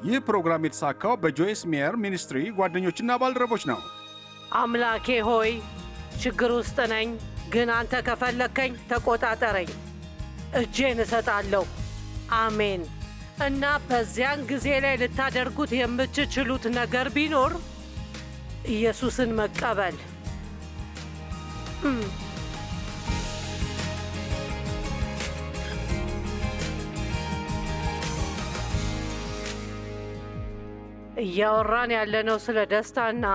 ይህ ፕሮግራም የተሳካው በጆይስ ሜየር ሚኒስትሪ ጓደኞችና ባልደረቦች ነው። አምላኬ ሆይ ችግር ውስጥ ነኝ፣ ግን አንተ ከፈለግከኝ ተቆጣጠረኝ፣ እጄን እሰጣለሁ። አሜን። እና በዚያን ጊዜ ላይ ልታደርጉት የምትችሉት ነገር ቢኖር ኢየሱስን መቀበል። እያወራን ያለነው ስለ ደስታና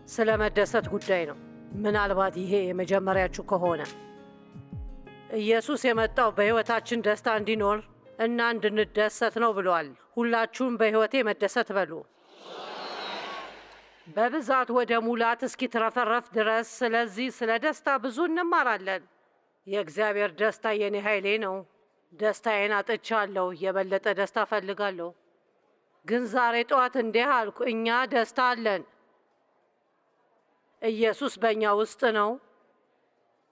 ስለ መደሰት ጉዳይ ነው። ምናልባት ይሄ የመጀመሪያችሁ ከሆነ ኢየሱስ የመጣው በሕይወታችን ደስታ እንዲኖር እና እንድንደሰት ነው ብሏል። ሁላችሁም በሕይወቴ መደሰት በሉ። በብዛት ወደ ሙላት እስኪትረፈረፍ ድረስ። ስለዚህ ስለ ደስታ ብዙ እንማራለን። የእግዚአብሔር ደስታ የኔ ኃይሌ ነው። ደስታዬን አጥቻለሁ፣ የበለጠ ደስታ እፈልጋለሁ። ግን ዛሬ ጠዋት እንዲህ አልኩ፣ እኛ ደስታ አለን። ኢየሱስ በእኛ ውስጥ ነው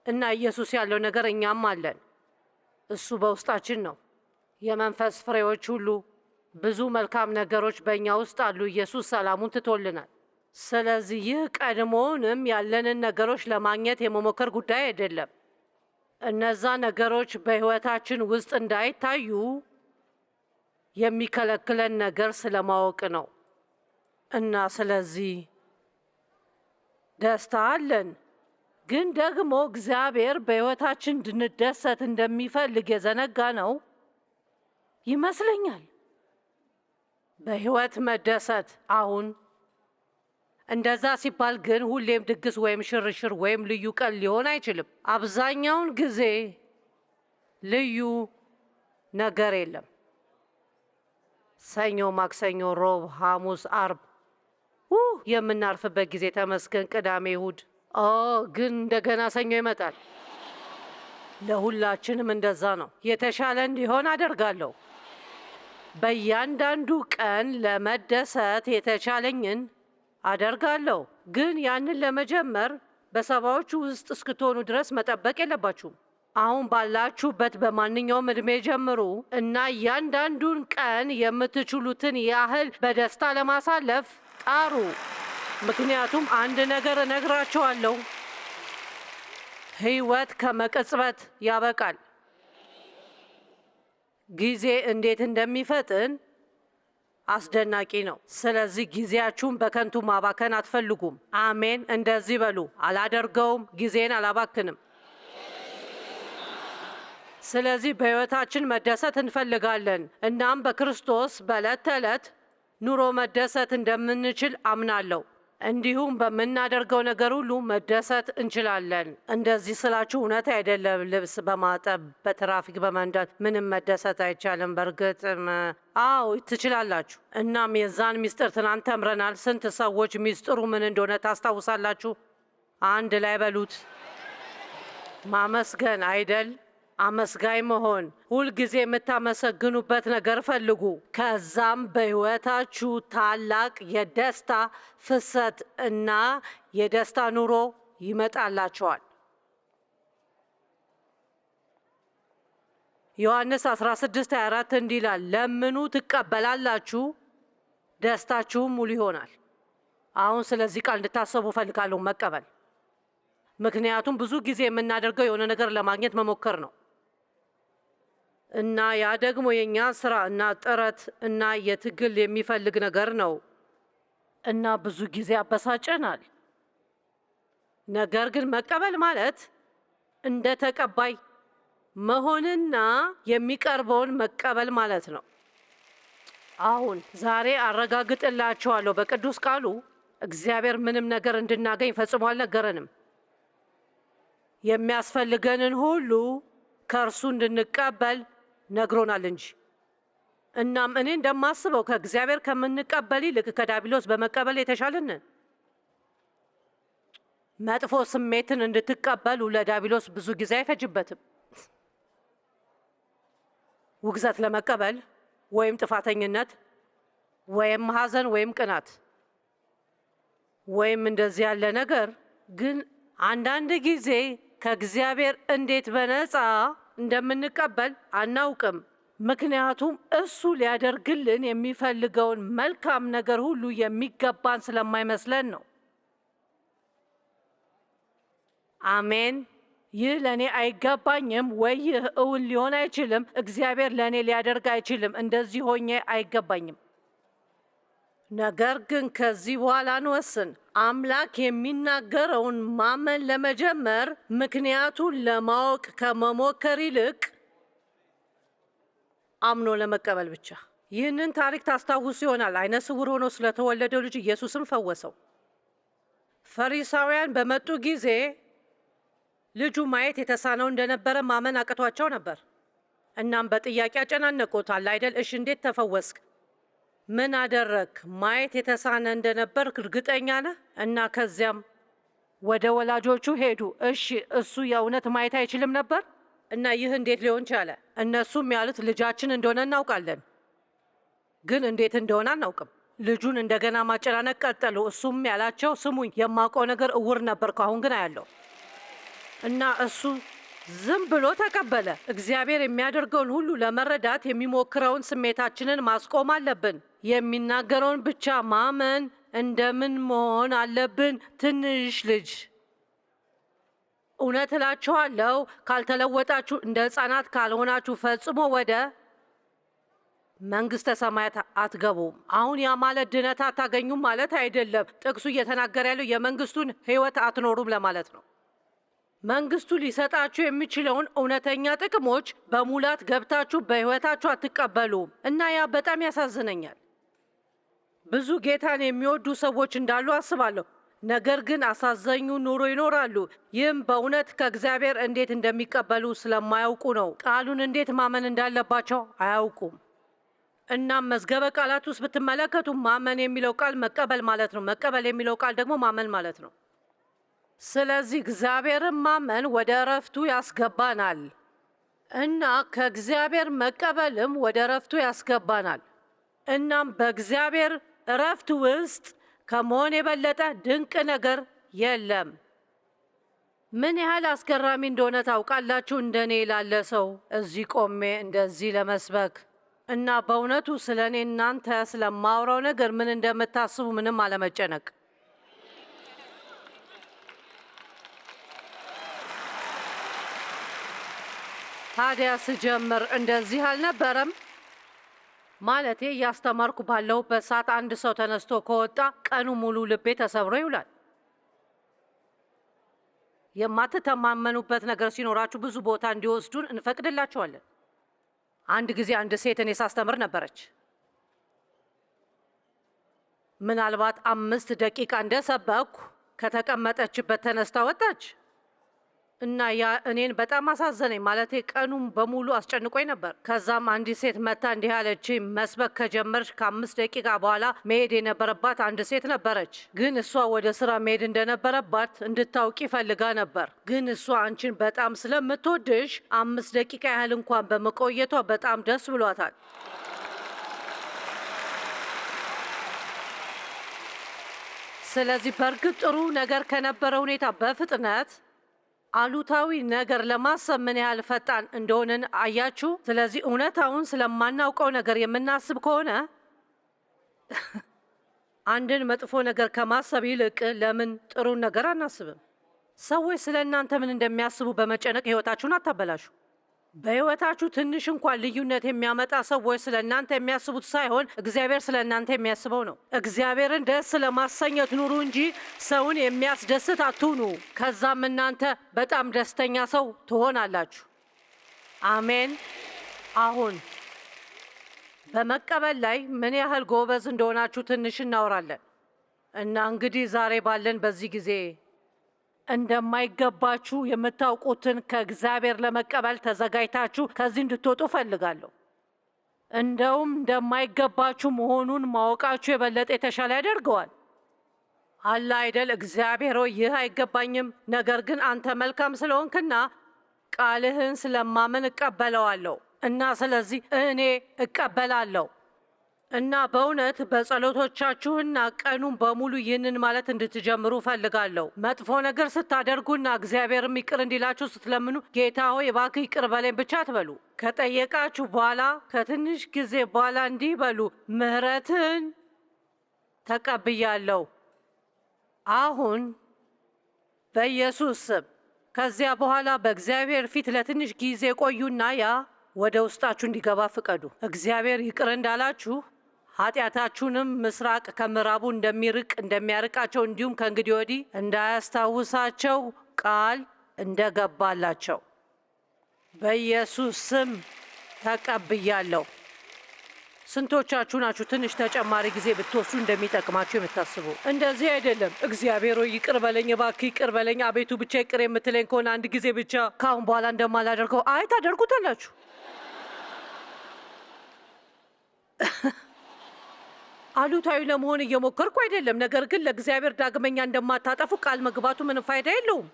እና ኢየሱስ ያለው ነገር እኛም አለን። እሱ በውስጣችን ነው። የመንፈስ ፍሬዎች ሁሉ፣ ብዙ መልካም ነገሮች በእኛ ውስጥ አሉ። ኢየሱስ ሰላሙን ትቶልናል። ስለዚህ ይህ ቀድሞውንም ያለንን ነገሮች ለማግኘት የመሞከር ጉዳይ አይደለም። እነዛ ነገሮች በሕይወታችን ውስጥ እንዳይታዩ የሚከለክለን ነገር ስለማወቅ ነው። እና ስለዚህ ደስታ አለን። ግን ደግሞ እግዚአብሔር በሕይወታችን እንድንደሰት እንደሚፈልግ የዘነጋ ነው ይመስለኛል። በሕይወት መደሰት አሁን እንደዛ ሲባል ግን ሁሌም ድግስ ወይም ሽርሽር ወይም ልዩ ቀን ሊሆን አይችልም። አብዛኛውን ጊዜ ልዩ ነገር የለም። ሰኞ፣ ማክሰኞ፣ ሮብ፣ ሐሙስ፣ አርብ የምናርፍበት ጊዜ ተመስገን። ቅዳሜ፣ እሁድ ግን እንደገና ሰኞ ይመጣል። ለሁላችንም እንደዛ ነው። የተሻለ እንዲሆን አደርጋለሁ። በእያንዳንዱ ቀን ለመደሰት የተቻለኝን አደርጋለሁ። ግን ያንን ለመጀመር በሰባዎቹ ውስጥ እስክትሆኑ ድረስ መጠበቅ የለባችሁም። አሁን ባላችሁበት በማንኛውም ዕድሜ ጀምሩ እና እያንዳንዱን ቀን የምትችሉትን ያህል በደስታ ለማሳለፍ ጣሩ። ምክንያቱም አንድ ነገር እነግራችኋለሁ፣ ሕይወት ከመቅጽበት ያበቃል። ጊዜ እንዴት እንደሚፈጥን አስደናቂ ነው። ስለዚህ ጊዜያችሁን በከንቱ ማባከን አትፈልጉም። አሜን። እንደዚህ በሉ፣ አላደርገውም፣ ጊዜን አላባክንም። ስለዚህ በሕይወታችን መደሰት እንፈልጋለን። እናም በክርስቶስ በዕለት ተዕለት ኑሮ መደሰት እንደምንችል አምናለሁ። እንዲሁም በምናደርገው ነገር ሁሉ መደሰት እንችላለን። እንደዚህ ስላችሁ እውነት አይደለም። ልብስ በማጠብ በትራፊክ በመንዳት ምንም መደሰት አይቻልም። በእርግጥም አዎ ትችላላችሁ። እናም የዛን ሚስጥር ትናንት ተምረናል። ስንት ሰዎች ሚስጥሩ ምን እንደሆነ ታስታውሳላችሁ? አንድ ላይ በሉት። ማመስገን አይደል? አመስጋኝ መሆን። ሁልጊዜ የምታመሰግኑበት ነገር ፈልጉ። ከዛም በሕይወታችሁ ታላቅ የደስታ ፍሰት እና የደስታ ኑሮ ይመጣላቸዋል። ዮሐንስ 16:24 እንዲህ ይላል፣ ለምኑ ትቀበላላችሁ፣ ደስታችሁም ሙሉ ይሆናል። አሁን ስለዚህ ቃል እንድታሰቡ እፈልጋለሁ። መቀበል። ምክንያቱም ብዙ ጊዜ የምናደርገው የሆነ ነገር ለማግኘት መሞከር ነው እና ያ ደግሞ የእኛ ስራ እና ጥረት እና የትግል የሚፈልግ ነገር ነው እና ብዙ ጊዜ ያበሳጨናል። ነገር ግን መቀበል ማለት እንደ ተቀባይ መሆንና የሚቀርበውን መቀበል ማለት ነው። አሁን ዛሬ አረጋግጥላችኋለሁ፣ በቅዱስ ቃሉ እግዚአብሔር ምንም ነገር እንድናገኝ ፈጽሞ አልነገረንም። የሚያስፈልገንን ሁሉ ከእርሱ እንድንቀበል ነግሮናል እንጂ። እናም እኔ እንደማስበው ከእግዚአብሔር ከምንቀበል ይልቅ ከዲያብሎስ በመቀበል የተሻልን። መጥፎ ስሜትን እንድትቀበሉ ለዲያብሎስ ብዙ ጊዜ አይፈጅበትም። ውግዘት ለመቀበል ወይም ጥፋተኝነት ወይም ሐዘን ወይም ቅናት ወይም እንደዚህ ያለ ነገር። ግን አንዳንድ ጊዜ ከእግዚአብሔር እንዴት በነፃ እንደምንቀበል አናውቅም። ምክንያቱም እሱ ሊያደርግልን የሚፈልገውን መልካም ነገር ሁሉ የሚገባን ስለማይመስለን ነው። አሜን። ይህ ለእኔ አይገባኝም ወይ ይህ እውን ሊሆን አይችልም፣ እግዚአብሔር ለእኔ ሊያደርግ አይችልም፣ እንደዚህ ሆኜ አይገባኝም። ነገር ግን ከዚህ በኋላ እንወስን። አምላክ የሚናገረውን ማመን ለመጀመር ምክንያቱን ለማወቅ ከመሞከር ይልቅ አምኖ ለመቀበል ብቻ። ይህንን ታሪክ ታስታውሱ ይሆናል። አይነ ስውር ሆኖ ስለተወለደው ልጅ ኢየሱስም ፈወሰው። ፈሪሳውያን በመጡ ጊዜ ልጁ ማየት የተሳነው እንደነበረ ማመን አቅቷቸው ነበር። እናም በጥያቄ አጨናነቁታል አይደል? እሺ እንዴት ተፈወስክ? ምን አደረግ? ማየት የተሳነ እንደነበር እርግጠኛ ነህ? እና ከዚያም ወደ ወላጆቹ ሄዱ። እሺ እሱ የእውነት ማየት አይችልም ነበር? እና ይህ እንዴት ሊሆን ቻለ? እነሱም ያሉት ልጃችን እንደሆነ እናውቃለን፣ ግን እንዴት እንደሆነ አናውቅም። ልጁን እንደገና ማጨናነቅ ቀጠሉ። እሱም ያላቸው ስሙኝ፣ የማውቀው ነገር እውር ነበርኩ፣ አሁን ግን አያለሁ። እና እሱ ዝም ብሎ ተቀበለ። እግዚአብሔር የሚያደርገውን ሁሉ ለመረዳት የሚሞክረውን ስሜታችንን ማስቆም አለብን። የሚናገረውን ብቻ ማመን እንደምን መሆን አለብን? ትንሽ ልጅ። እውነት እላችኋለሁ ካልተለወጣችሁ፣ እንደ ሕፃናት ካልሆናችሁ ፈጽሞ ወደ መንግሥተ ሰማያት አትገቡም። አሁን ያ ማለት ድነት አታገኙም ማለት አይደለም። ጥቅሱ እየተናገረ ያለው የመንግሥቱን ሕይወት አትኖሩም ለማለት ነው። መንግሥቱ ሊሰጣችሁ የሚችለውን እውነተኛ ጥቅሞች በሙላት ገብታችሁ በሕይወታችሁ አትቀበሉም። እና ያ በጣም ያሳዝነኛል። ብዙ ጌታን የሚወዱ ሰዎች እንዳሉ አስባለሁ፣ ነገር ግን አሳዛኙ ኑሮ ይኖራሉ። ይህም በእውነት ከእግዚአብሔር እንዴት እንደሚቀበሉ ስለማያውቁ ነው። ቃሉን እንዴት ማመን እንዳለባቸው አያውቁም። እናም መዝገበ ቃላት ውስጥ ብትመለከቱ ማመን የሚለው ቃል መቀበል ማለት ነው። መቀበል የሚለው ቃል ደግሞ ማመን ማለት ነው። ስለዚህ እግዚአብሔርን ማመን ወደ እረፍቱ ያስገባናል እና ከእግዚአብሔር መቀበልም ወደ እረፍቱ ያስገባናል። እናም በእግዚአብሔር እረፍት ውስጥ ከመሆን የበለጠ ድንቅ ነገር የለም። ምን ያህል አስገራሚ እንደሆነ ታውቃላችሁ? እንደኔ ላለ ሰው እዚህ ቆሜ እንደዚህ ለመስበክ እና በእውነቱ ስለ እኔ እናንተ ስለማውራው ነገር ምን እንደምታስቡ ምንም አለመጨነቅ። ታዲያ ስጀምር እንደዚህ አልነበረም። ማለቴ እያስተማርኩ ባለሁበት ሰዓት አንድ ሰው ተነስቶ ከወጣ ቀኑ ሙሉ ልቤ ተሰብሮ ይውላል። የማትተማመኑበት ነገር ሲኖራችሁ ብዙ ቦታ እንዲወስዱን እንፈቅድላቸዋለን። አንድ ጊዜ አንድ ሴት እኔ ሳስተምር ነበረች። ምናልባት 5 ደቂቃ እንደሰበኩ ከተቀመጠችበት ተነስታ ወጣች እና ያ እኔን በጣም አሳዘነኝ። ማለቴ ቀኑን በሙሉ አስጨንቆኝ ነበር። ከዛም አንዲት ሴት መታ እንዲህ አለች፣ መስበክ ከጀመርሽ ከ5 ደቂቃ በኋላ መሄድ የነበረባት አንድ ሴት ነበረች። ግን እሷ ወደ ስራ መሄድ እንደነበረባት እንድታውቂ ፈልጋ ነበር። ግን እሷ አንቺን በጣም ስለምትወድሽ 5 ደቂቃ ያህል እንኳን በመቆየቷ በጣም ደስ ብሏታል። ስለዚህ በእርግጥ ጥሩ ነገር ከነበረ ሁኔታ በፍጥነት አሉታዊ ነገር ለማሰብ ምን ያህል ፈጣን እንደሆንን አያችሁ? ስለዚህ እውነታውን ስለማናውቀው ነገር የምናስብ ከሆነ አንድን መጥፎ ነገር ከማሰብ ይልቅ ለምን ጥሩን ነገር አናስብም? ሰዎች ስለ እናንተ ምን እንደሚያስቡ በመጨነቅ ሕይወታችሁን አታበላሹ። በሕይወታችሁ ትንሽ እንኳን ልዩነት የሚያመጣ ሰዎች ስለ እናንተ የሚያስቡት ሳይሆን እግዚአብሔር ስለ እናንተ የሚያስበው ነው። እግዚአብሔርን ደስ ለማሰኘት ኑሩ እንጂ ሰውን የሚያስደስት አትሁኑ። ከዛም እናንተ በጣም ደስተኛ ሰው ትሆናላችሁ። አሜን። አሁን በመቀበል ላይ ምን ያህል ጎበዝ እንደሆናችሁ ትንሽ እናወራለን እና እንግዲህ ዛሬ ባለን በዚህ ጊዜ እንደማይገባችሁ የምታውቁትን ከእግዚአብሔር ለመቀበል ተዘጋጅታችሁ ከዚህ እንድትወጡ ፈልጋለሁ። እንደውም እንደማይገባችሁ መሆኑን ማወቃችሁ የበለጠ የተሻለ ያደርገዋል። አለ አይደል? እግዚአብሔር ሆይ ይህ አይገባኝም፣ ነገር ግን አንተ መልካም ስለሆንክና ቃልህን ስለማመን እቀበለዋለሁ እና ስለዚህ እኔ እቀበላለሁ። እና በእውነት በጸሎቶቻችሁና ቀኑን በሙሉ ይህንን ማለት እንድትጀምሩ እፈልጋለሁ። መጥፎ ነገር ስታደርጉና እግዚአብሔርም ይቅር እንዲላችሁ ስትለምኑ ጌታ ሆይ እባክህ ይቅር በለኝ ብቻ አትበሉ። ከጠየቃችሁ በኋላ ከትንሽ ጊዜ በኋላ እንዲህ በሉ፣ ምሕረትን ተቀብያለሁ አሁን በኢየሱስ ስም። ከዚያ በኋላ በእግዚአብሔር ፊት ለትንሽ ጊዜ ቆዩና ያ ወደ ውስጣችሁ እንዲገባ ፍቀዱ። እግዚአብሔር ይቅር እንዳላችሁ ኃጢአታችሁንም ምስራቅ ከምዕራቡ እንደሚያርቃቸው እንዲሁም ከእንግዲህ ወዲህ እንዳያስታውሳቸው ቃል እንደገባላቸው በኢየሱስ ስም ተቀብያለሁ። ስንቶቻችሁ ናችሁ ትንሽ ተጨማሪ ጊዜ ብትወስዱ እንደሚጠቅማችሁ የምታስቡ? እንደዚህ አይደለም። እግዚአብሔር ሆይ ይቅር በለኝ፣ እባክህ ይቅር በለኝ፣ አቤቱ ብቻ ይቅር የምትለኝ ከሆነ አንድ ጊዜ ብቻ ከአሁን በኋላ እንደማላደርገው። አይ ታደርጉታላችሁ። አሉታዊ ለመሆን እየሞከርኩ አይደለም፣ ነገር ግን ለእግዚአብሔር ዳግመኛ እንደማታጠፉ ቃል መግባቱ ምንም ፋይዳ የለውም።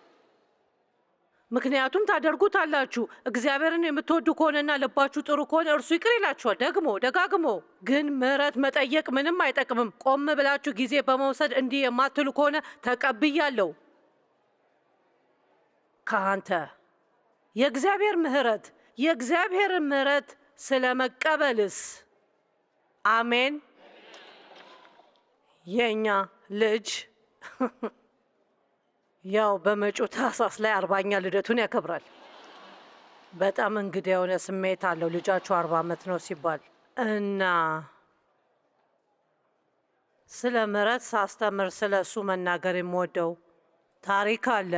ምክንያቱም ታደርጉታላችሁ። እግዚአብሔርን የምትወዱ ከሆነና ልባችሁ ጥሩ ከሆነ እርሱ ይቅር ይላችኋል ደግሞ ደጋግሞ። ግን ምሕረት መጠየቅ ምንም አይጠቅምም። ቆም ብላችሁ ጊዜ በመውሰድ እንዲህ የማትሉ ከሆነ ተቀብያለሁ ከአንተ የእግዚአብሔርን ምሕረት ስለ መቀበልስ አሜን። የእኛ ልጅ ያው በመጪው ታህሳስ ላይ 40ኛ ልደቱን ያከብራል። በጣም እንግዳ የሆነ ስሜት አለው ልጃችሁ 40 ዓመት ነው ሲባል እና ስለ ምሕረት ሳስተምር ስለ እሱ መናገር የምወደው ታሪክ አለ።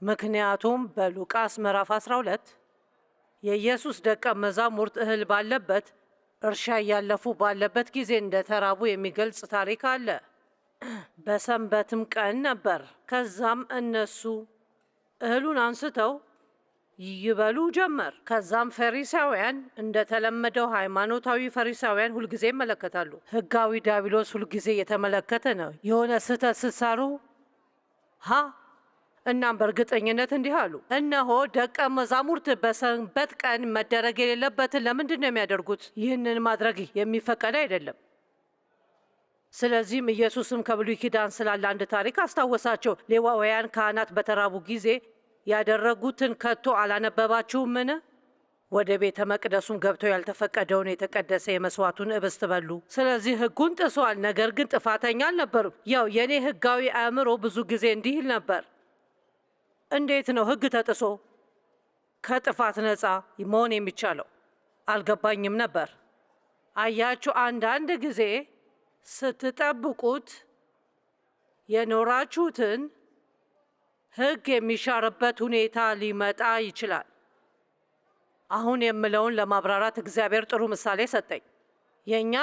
ምክንያቱም በሉቃስ ምዕራፍ 12 የኢየሱስ ደቀ መዛሙርት እህል ባለበት እርሻ እያለፉ ባለበት ጊዜ እንደተራቡ የሚገልጽ ታሪክ አለ። በሰንበትም ቀን ነበር። ከዛም እነሱ እህሉን አንስተው ይበሉ ጀመር። ከዛም ፈሪሳውያን እንደተለመደው ሃይማኖታዊ ፈሪሳውያን ሁልጊዜ ይመለከታሉ። ሕጋዊ ዲያብሎስ ሁልጊዜ እየተመለከተ ነው። የሆነ ስህተት ስትሰሩ እናም በእርግጠኝነት እንዲህ አሉ፣ እነሆ ደቀ መዛሙርት በሰንበት ቀን መደረግ የሌለበትን ለምንድን ነው የሚያደርጉት? ይህንን ማድረግ የሚፈቀድ አይደለም። ስለዚህም ኢየሱስም ከብሉይ ኪዳን ስላለ አንድ ታሪክ አስታወሳቸው። ሌዋውያን ካህናት በተራቡ ጊዜ ያደረጉትን ከቶ አላነበባችሁምን? ወደ ቤተ መቅደሱም ገብተው ያልተፈቀደውን የተቀደሰ የመስዋዕቱን ኅብስት በሉ። ስለዚህ ሕጉን ጥሷል፣ ነገር ግን ጥፋተኛ አልነበሩም። ያው የእኔ ሕጋዊ አእምሮ ብዙ ጊዜ እንዲህ ይል ነበር፣ እንዴት ነው ሕግ ተጥሶ ከጥፋት ነፃ መሆን የሚቻለው? አልገባኝም ነበር። አያችሁ፣ አንዳንድ ጊዜ ስትጠብቁት የኖራችሁትን ሕግ የሚሻርበት ሁኔታ ሊመጣ ይችላል። አሁን የምለውን ለማብራራት እግዚአብሔር ጥሩ ምሳሌ ሰጠኝ። የእኛ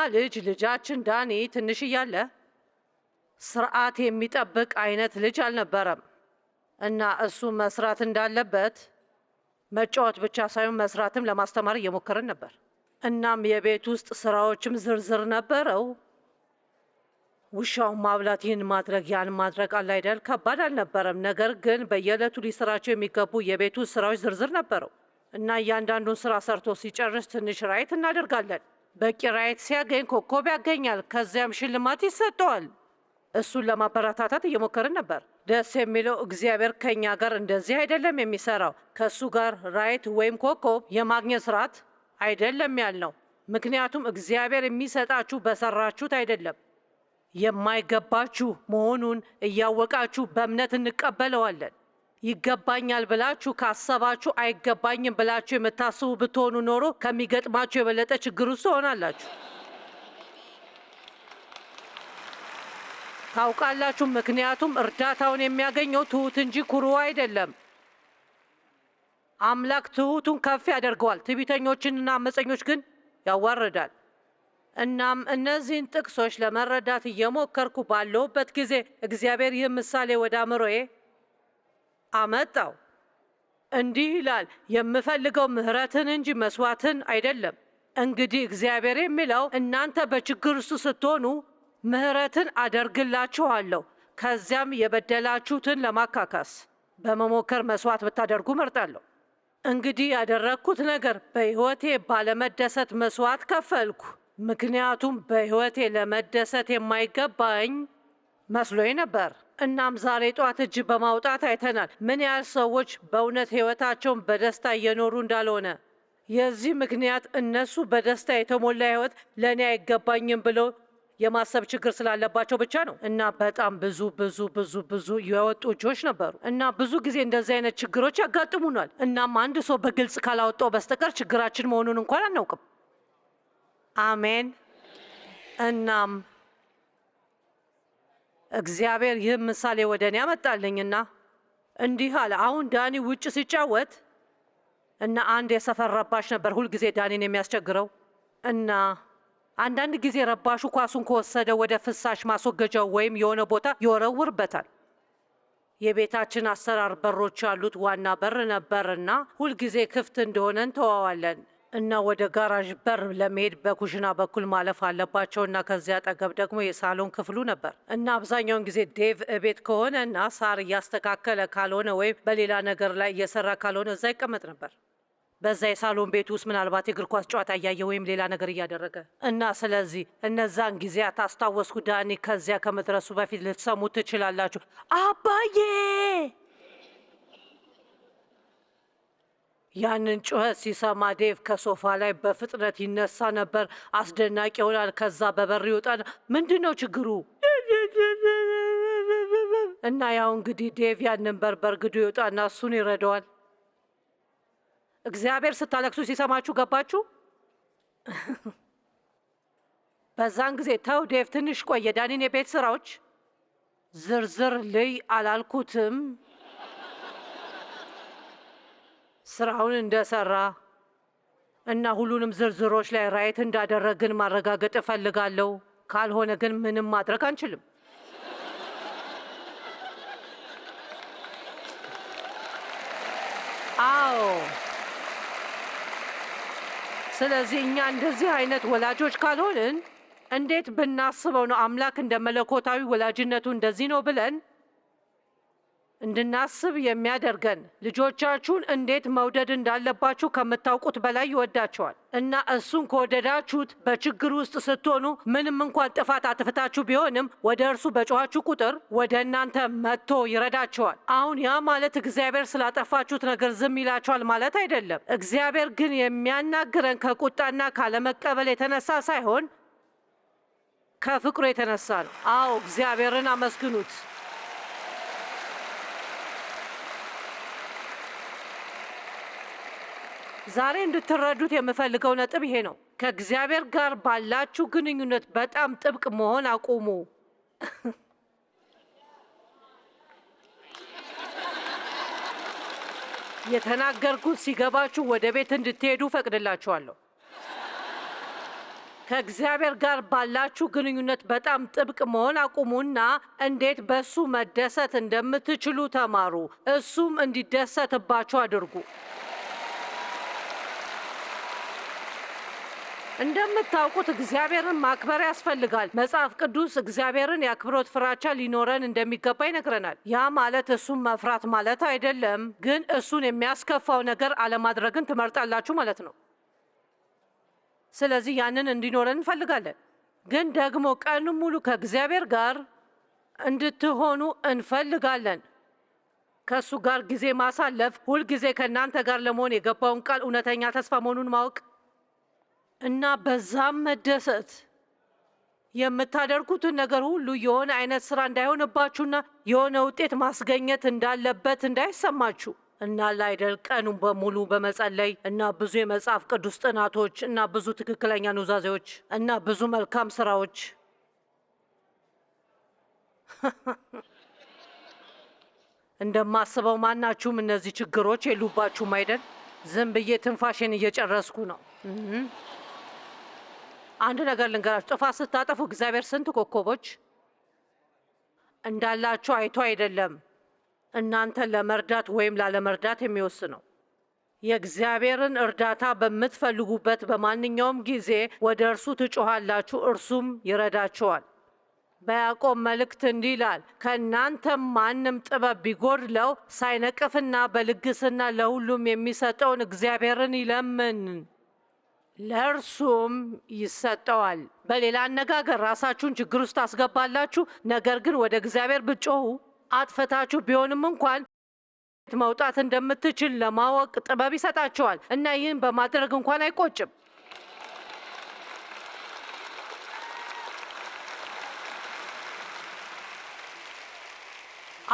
ልጃችን ዳኒ ትንሽ እያለ ስርዓት የሚጠብቅ አይነት ልጅ አልነበረም እና እሱ መስራት እንዳለበት መጫወት ብቻ ሳይሆን መስራትም ለማስተማር እየሞከርን ነበር። እናም የቤት ውስጥ ስራዎችም ዝርዝር ነበረው። ውሻውን ማብላት፣ ይህን ማድረግ፣ ያን ማድረግ አለ አይደል? ከባድ አልነበረም። ነገር ግን በየዕለቱ ሊሰራቸው የሚገቡ የቤት ውስጥ ስራዎች ዝርዝር ነበረው እና እያንዳንዱን ስራ ሰርቶ ሲጨርስ ትንሽ ራይት እናደርጋለን። በቂ ራይት ሲያገኝ ኮከብ ያገኛል። ከዚያም ሽልማት ይሰጠዋል። እሱን ለማበረታታት እየሞከርን ነበር። ደስ የሚለው እግዚአብሔር ከእኛ ጋር እንደዚህ አይደለም የሚሰራው። ከእሱ ጋር ራይት ወይም ኮከብ የማግኘት ስርዓት አይደለም ያልነው። ምክንያቱም እግዚአብሔር የሚሰጣችሁ በሰራችሁት አይደለም። የማይገባችሁ መሆኑን እያወቃችሁ በእምነት እንቀበለዋለን። ይገባኛል ብላችሁ ካሰባችሁ አይገባኝም ብላችሁ የምታስቡ ብትሆኑ ኖሮ ከሚገጥማችሁ የበለጠ ችግር ውስጥ ትሆናላችሁ። ታውቃላችሁ፣ ምክንያቱም እርዳታውን የሚያገኘው ትሁት እንጂ ኩሩ አይደለም። አምላክ ትሁቱን ከፍ ያደርገዋል፣ ትዕቢተኞችንና አመፀኞች ግን ያዋርዳል። እናም እነዚህን ጥቅሶች ለመረዳት እየሞከርኩ ባለሁበት ጊዜ እግዚአብሔር ይህ ምሳሌ ወደ አእምሮዬ አመጣው። እንዲህ ይላል፣ የምፈልገው ምሕረትን እንጂ መስዋዕትን አይደለም። እንግዲህ እግዚአብሔር የሚለው እናንተ በችግር ውስጥ ስትሆኑ ምሕረትን አደርግላችኋለሁ፣ ከዚያም የበደላችሁትን ለማካካስ በመሞከር መስዋዕት ብታደርጉ መርጣለሁ። እንግዲህ ያደረግኩት ነገር በሕይወቴ ባለመደሰት መስዋዕት ከፈልኩ። ምክንያቱም በሕይወቴ ለመደሰት የማይገባኝ መስሎኝ ነበር። እናም ዛሬ ጧት እጅ በማውጣት አይተናል ምን ያህል ሰዎች በእውነት ሕይወታቸውን በደስታ እየኖሩ እንዳልሆነ። የዚህ ምክንያት እነሱ በደስታ የተሞላ ሕይወት ለእኔ አይገባኝም ብለው የማሰብ ችግር ስላለባቸው ብቻ ነው። እና በጣም ብዙ የወጡ እጆች ነበሩ። እና ብዙ ጊዜ እንደዚህ አይነት ችግሮች ያጋጥሙናል። እናም አንድ ሰው በግልጽ ካላወጣው በስተቀር ችግራችን መሆኑን እንኳን አናውቅም። አሜን። እናም እግዚአብሔር ይህ ምሳሌ ወደ እኔ ያመጣልኝና እንዲህ አለ። አሁን ዳኒ ውጭ ሲጫወት እና አንድ የሰፈር ረባሽ ነበር ሁልጊዜ ዳኒን የሚያስቸግረው እና አንዳንድ ጊዜ ረባሹ ኳሱን ከወሰደ ወደ ፍሳሽ ማስወገጃው ወይም የሆነ ቦታ ይወረውርበታል። የቤታችን አሰራር በሮች ያሉት ዋና በር ነበርና ሁልጊዜ ክፍት እንደሆነ እንተዋዋለን እና ወደ ጋራዥ በር ለመሄድ በኩሽና በኩል ማለፍ አለባቸውና ከዚያ አጠገብ ደግሞ የሳሎን ክፍሉ ነበር እና አብዛኛውን ጊዜ ዴቭ እቤት ከሆነ እና ሳር እያስተካከለ ካልሆነ ወይም በሌላ ነገር ላይ እየሰራ ካልሆነ እዛ ይቀመጥ ነበር። በዛ የሳሎን ቤት ውስጥ ምናልባት የእግር ኳስ ጨዋታ እያየ ወይም ሌላ ነገር እያደረገ እና ስለዚህ እነዛን ጊዜያት አስታወስኩ። ዳኒ ከዚያ ከመድረሱ በፊት ልትሰሙ ትችላላችሁ። አባዬ! ያንን ጩኸት ሲሰማ ዴቭ ከሶፋ ላይ በፍጥነት ይነሳ ነበር። አስደናቂ ይሆናል። ከዛ በበር ይወጣል። ምንድን ነው ችግሩ? እና ያው እንግዲህ ዴቭ ያንን በር በርግዶ ይወጣና እሱን ይረዳዋል። እግዚአብሔር ስታለቅሱ ሲሰማችሁ ገባችሁ? በዛን ጊዜ ተው ዴቭ ትንሽ ቆይ፣ የዳኒን የቤት ስራዎች ዝርዝር ልይ አላልኩትም? ስራውን እንደሰራ እና ሁሉንም ዝርዝሮች ላይ ራይት እንዳደረግን ማረጋገጥ እፈልጋለሁ። ካልሆነ ግን ምንም ማድረግ አንችልም። አዎ። ስለዚህ እኛ እንደዚህ አይነት ወላጆች ካልሆንን እንዴት ብናስበው ነው አምላክ እንደ መለኮታዊ ወላጅነቱ እንደዚህ ነው ብለን እንድናስብ የሚያደርገን? ልጆቻችሁን እንዴት መውደድ እንዳለባችሁ ከምታውቁት በላይ ይወዳቸዋል እና እሱን ከወደዳችሁት በችግር ውስጥ ስትሆኑ ምንም እንኳን ጥፋት አጥፍታችሁ ቢሆንም ወደ እርሱ በጮኻችሁ ቁጥር ወደ እናንተ መጥቶ ይረዳቸዋል። አሁን ያ ማለት እግዚአብሔር ስላጠፋችሁት ነገር ዝም ይላችኋል ማለት አይደለም። እግዚአብሔር ግን የሚያናግረን ከቁጣና ካለመቀበል የተነሳ ሳይሆን ከፍቅሩ የተነሳ ነው። አዎ፣ እግዚአብሔርን አመስግኑት። ዛሬ እንድትረዱት የምፈልገው ነጥብ ይሄ ነው። ከእግዚአብሔር ጋር ባላችሁ ግንኙነት በጣም ጥብቅ መሆን አቁሙ። የተናገርኩት ሲገባችሁ ወደ ቤት እንድትሄዱ ፈቅድላችኋለሁ። ከእግዚአብሔር ጋር ባላችሁ ግንኙነት በጣም ጥብቅ መሆን አቁሙና እንዴት በእሱ መደሰት እንደምትችሉ ተማሩ። እሱም እንዲደሰትባችሁ አድርጉ። እንደምታውቁት እግዚአብሔርን ማክበር ያስፈልጋል። መጽሐፍ ቅዱስ እግዚአብሔርን የአክብሮት ፍራቻ ሊኖረን እንደሚገባ ይነግረናል። ያ ማለት እሱን መፍራት ማለት አይደለም፣ ግን እሱን የሚያስከፋው ነገር አለማድረግን ትመርጣላችሁ ማለት ነው። ስለዚህ ያንን እንዲኖረን እንፈልጋለን። ግን ደግሞ ቀኑን ሙሉ ከእግዚአብሔር ጋር እንድትሆኑ እንፈልጋለን። ከእሱ ጋር ጊዜ ማሳለፍ፣ ሁልጊዜ ከእናንተ ጋር ለመሆን የገባውን ቃል እውነተኛ ተስፋ መሆኑን ማወቅ እና በዛም መደሰት። የምታደርጉትን ነገር ሁሉ የሆነ አይነት ስራ እንዳይሆንባችሁና የሆነ ውጤት ማስገኘት እንዳለበት እንዳይሰማችሁ እና ላይደል ቀኑን በሙሉ በመጸለይ እና ብዙ የመጽሐፍ ቅዱስ ጥናቶች እና ብዙ ትክክለኛ ኑዛዜዎች እና ብዙ መልካም ስራዎች። እንደማስበው ማናችሁም እነዚህ ችግሮች የሉባችሁም አይደል? ዝም ብዬ ትንፋሽን እየጨረስኩ ነው። አንድ ነገር ልንገራችሁ። ጥፋት ስታጠፉ እግዚአብሔር ስንት ኮከቦች እንዳላችሁ አይቶ አይደለም እናንተን ለመርዳት ወይም ላለመርዳት የሚወስነው። የእግዚአብሔርን እርዳታ በምትፈልጉበት በማንኛውም ጊዜ ወደ እርሱ ትጮኻላችሁ፣ እርሱም ይረዳችኋል። በያዕቆብ መልእክት እንዲህ ይላል፣ ከእናንተም ማንም ጥበብ ቢጎድለው ሳይነቅፍና በልግስና ለሁሉም የሚሰጠውን እግዚአብሔርን ይለምን፣ ለእርሱም ይሰጠዋል። በሌላ አነጋገር ራሳችሁን ችግር ውስጥ ታስገባላችሁ፣ ነገር ግን ወደ እግዚአብሔር ብትጮኹ አጥፍታችሁ ቢሆንም እንኳን መውጣት እንደምትችል ለማወቅ ጥበብ ይሰጣቸዋል እና ይህን በማድረግ እንኳን አይቆጭም።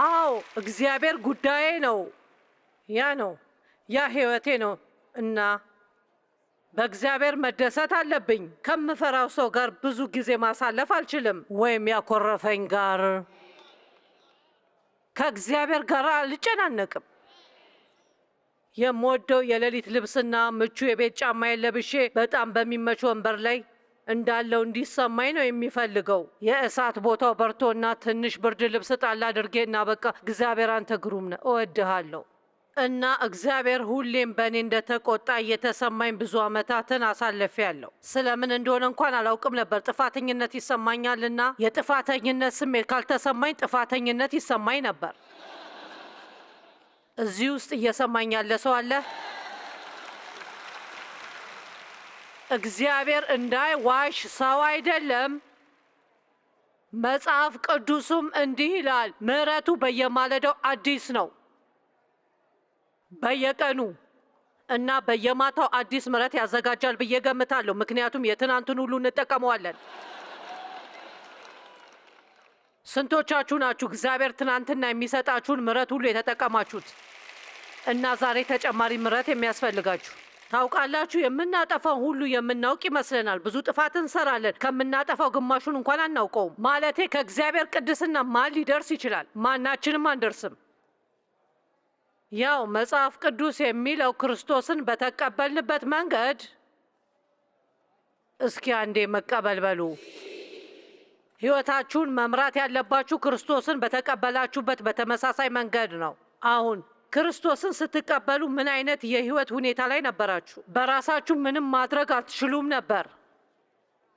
አዎ እግዚአብሔር ጉዳዬ ነው። ያ ህይወቴ ነው እና በእግዚአብሔር መደሰት አለብኝ። ከምፈራው ሰው ጋር ብዙ ጊዜ ማሳለፍ አልችልም፣ ወይም ያኮረፈኝ ጋር። ከእግዚአብሔር ጋር አልጨናነቅም። የምወደው የሌሊት ልብስና ምቹ የቤት ጫማዬን ለብሼ በጣም በሚመች ወንበር ላይ እንዳለው እንዲሰማኝ ነው የሚፈልገው። የእሳት ቦታው በርቶና ትንሽ ብርድ ልብስ ጣል አድርጌ እና በቃ እግዚአብሔር አንተ ግሩም ነህ፣ እወድሃለሁ። እና እግዚአብሔር ሁሌም በእኔ እንደተቆጣ እየተሰማኝ ብዙ ዓመታትን አሳልፌያለሁ። ስለምን እንደሆነ እንኳን አላውቅም ነበር። ጥፋተኝነት ይሰማኛልና የጥፋተኝነት ስሜት ካልተሰማኝ ጥፋተኝነት ይሰማኝ ነበር። እዚህ ውስጥ እየሰማኝ ያለ ሰው አለ? እግዚአብሔር እንዳይዋሽ ሰው አይደለም። መጽሐፍ ቅዱሱም እንዲህ ይላል፣ ምሕረቱ በየማለዳው አዲስ ነው። በየቀኑ እና በየማታው አዲስ ምሕረት ያዘጋጃል ብዬ ገምታለሁ፣ ምክንያቱም የትናንቱን ሁሉ እንጠቀመዋለን። ስንቶቻችሁ ናችሁ እግዚአብሔር ትናንትና የሚሰጣችሁን ምሕረት ሁሉ የተጠቀማችሁት እና ዛሬ ተጨማሪ ምሕረት የሚያስፈልጋችሁ? ታውቃላችሁ፣ የምናጠፋው ሁሉ የምናውቅ ይመስለናል። ብዙ ጥፋት እንሰራለን፣ ከምናጠፋው ግማሹን እንኳን አናውቀውም። ማለቴ ከእግዚአብሔር ቅድስና ማን ሊደርስ ይችላል? ማናችንም አንደርስም። ያው መጽሐፍ ቅዱስ የሚለው ክርስቶስን በተቀበልንበት መንገድ። እስኪ አንዴ መቀበል በሉ። ሕይወታችሁን መምራት ያለባችሁ ክርስቶስን በተቀበላችሁበት በተመሳሳይ መንገድ ነው። አሁን ክርስቶስን ስትቀበሉ ምን አይነት የሕይወት ሁኔታ ላይ ነበራችሁ? በራሳችሁ ምንም ማድረግ አትችሉም ነበር።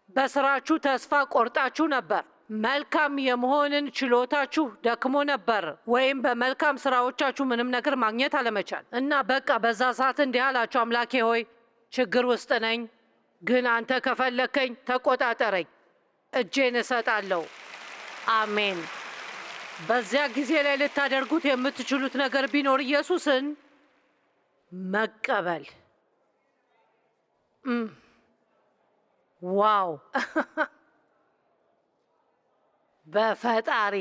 በስራችሁ ተስፋ ቆርጣችሁ ነበር። መልካም የመሆንን ችሎታችሁ ደክሞ ነበር፣ ወይም በመልካም ስራዎቻችሁ ምንም ነገር ማግኘት አለመቻል እና በቃ በዛ ሰዓት እንዲህ አላችሁ፣ አምላኬ ሆይ ችግር ውስጥ ነኝ፣ ግን አንተ ከፈለከኝ ተቆጣጠረኝ፣ እጄን እሰጣለሁ። አሜን። በዚያ ጊዜ ላይ ልታደርጉት የምትችሉት ነገር ቢኖር ኢየሱስን መቀበል። ዋው! በፈጣሪ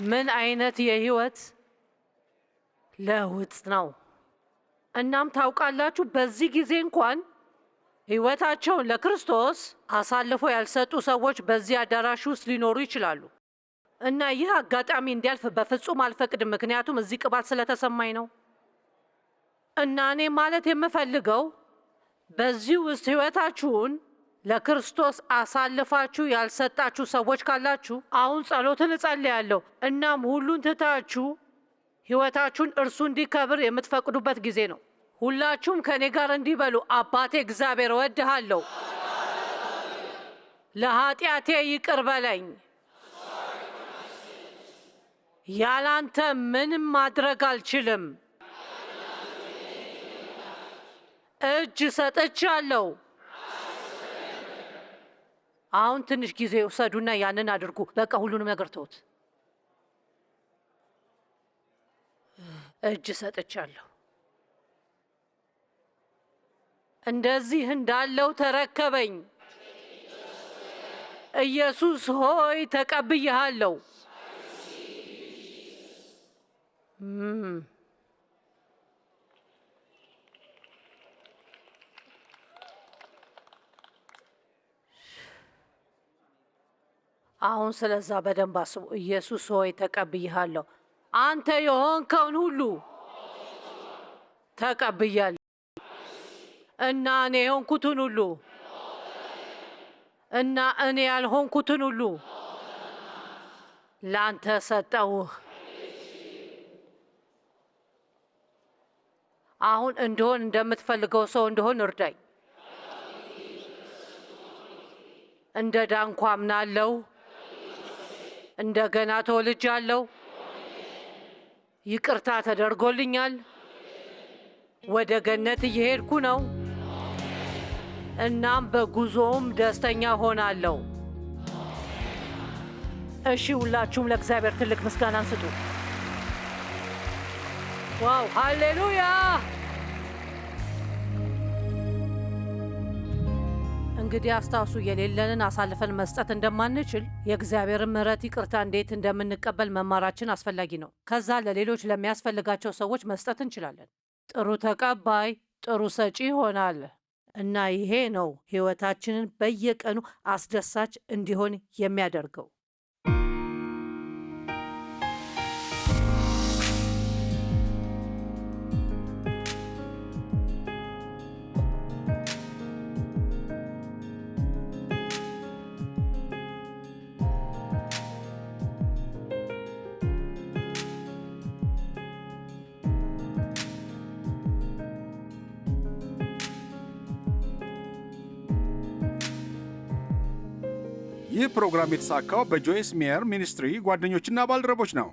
ምን አይነት የህይወት ለውጥ ነው! እናም ታውቃላችሁ፣ በዚህ ጊዜ እንኳን ህይወታቸውን ለክርስቶስ አሳልፎ ያልሰጡ ሰዎች በዚህ አዳራሽ ውስጥ ሊኖሩ ይችላሉ እና ይህ አጋጣሚ እንዲያልፍ በፍጹም አልፈቅድም፣ ምክንያቱም እዚህ ቅባት ስለተሰማኝ ነው። እና እኔ ማለት የምፈልገው በዚህ ውስጥ ህይወታችሁን ለክርስቶስ አሳልፋችሁ ያልሰጣችሁ ሰዎች ካላችሁ አሁን ጸሎትን እጸልያለሁ። እናም ሁሉን ትታችሁ ህይወታችሁን እርሱ እንዲከብር የምትፈቅዱበት ጊዜ ነው። ሁላችሁም ከእኔ ጋር እንዲህ በሉ፣ አባቴ እግዚአብሔር እወድሃለሁ፣ ለኃጢአቴ ይቅር በለኝ፣ ያላንተ ምንም ማድረግ አልችልም፣ እጅ ሰጥቻለሁ። አሁን ትንሽ ጊዜ ውሰዱና ያንን አድርጉ። በቃ ሁሉንም ነገር ተውት። እጅ ሰጥቻለሁ። እንደዚህ እንዳለው ተረከበኝ። ኢየሱስ ሆይ ተቀብዬሃለሁ። አሁን ስለዛ በደንብ አስቡ። ኢየሱስ ሆይ ተቀብዬሃለሁ። አንተ የሆንከውን ሁሉ ተቀብያለሁ እና እኔ የሆንኩትን ሁሉ እና እኔ ያልሆንኩትን ሁሉ ለአንተ ሰጠውህ። አሁን እንደሆን እንደምትፈልገው ሰው እንደሆን እርዳኝ። እንደ ዳንኩ አምናለሁ። እንደገና ተወልጃለሁ። ይቅርታ ተደርጎልኛል። ወደ ገነት እየሄድኩ ነው። እናም በጉዞውም ደስተኛ ሆናለሁ። እሺ፣ ሁላችሁም ለእግዚአብሔር ትልቅ ምስጋናን ስጡ። ዋው! ሃሌሉያ! እንግዲህ አስታውሱ፣ የሌለንን አሳልፈን መስጠት እንደማንችል የእግዚአብሔርን ምሕረት፣ ይቅርታ እንዴት እንደምንቀበል መማራችን አስፈላጊ ነው። ከዛ ለሌሎች ለሚያስፈልጋቸው ሰዎች መስጠት እንችላለን። ጥሩ ተቀባይ ጥሩ ሰጪ ይሆናል እና ይሄ ነው ሕይወታችንን በየቀኑ አስደሳች እንዲሆን የሚያደርገው። ይህ ፕሮግራም የተሳካው በጆይስ ሜየር ሚኒስትሪ ጓደኞችና ባልደረቦች ነው።